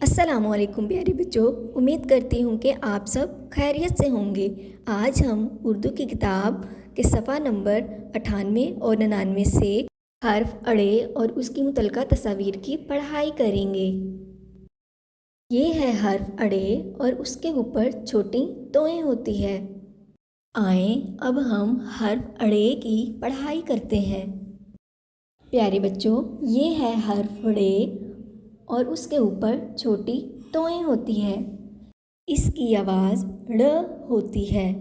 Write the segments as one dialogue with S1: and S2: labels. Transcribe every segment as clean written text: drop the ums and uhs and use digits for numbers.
S1: السلام علیکم پیارے بچوں، امید کرتی ہوں کہ آپ سب خیریت سے ہوں گے۔ آج ہم اردو کی کتاب کے صفحہ نمبر 98 اور 99 سے حرف اڑے اور اس کی متعلقہ تصاویر کی پڑھائی کریں گے۔ یہ ہے حرف اڑے اور اس کے اوپر چھوٹی توئیں ہوتی ہے۔ آئیں اب ہم حرف اڑے کی پڑھائی کرتے ہیں۔ پیارے بچوں، یہ ہے حرف اڑے اور اس کے اوپر چھوٹی توئیں ہوتی ہے۔ اس کی آواز ڑ ہوتی ہے۔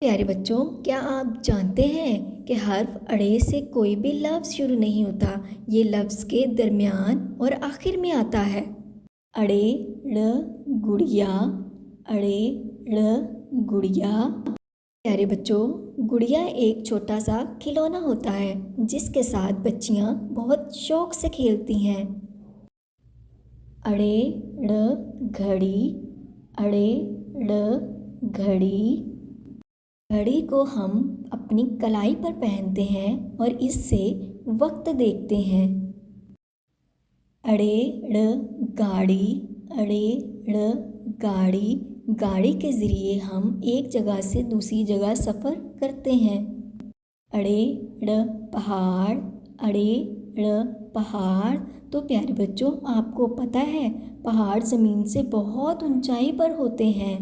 S1: پیارے بچوں، کیا آپ جانتے ہیں کہ حرف اڑے سے کوئی بھی لفظ شروع نہیں ہوتا؟ یہ لفظ کے درمیان اور آخر میں آتا ہے۔ اڑے ڑ گڑیا، اڑے ڑ گڑیا۔ پیارے بچوں، گڑیا ایک چھوٹا سا کھلونا ہوتا ہے جس کے ساتھ بچیاں بہت شوق سے کھیلتی ہیں۔ اڑے ڑ گھڑی، اڑے ڑ گھڑی۔ گھڑی کو ہم اپنی کلائی پر پہنتے ہیں اور اس سے وقت دیکھتے ہیں۔ اڑے ڑ گاڑی، اڑے ڑ گاڑی۔ گاڑی کے ذریعے ہم ایک جگہ سے دوسری جگہ سفر کرتے ہیں۔ اڑے ڑ پہاڑ، اڑے ڑ پہاڑ۔ تو پیارے بچوں، آپ کو پتہ ہے پہاڑ زمین سے بہت اونچائی پر ہوتے ہیں۔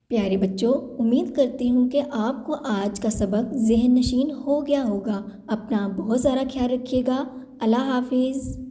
S1: پیارے بچوں، امید کرتی ہوں کہ آپ کو آج کا سبق ذہن نشین ہو گیا ہوگا۔ اپنا بہت سارا خیال رکھیے گا۔ اللہ حافظ۔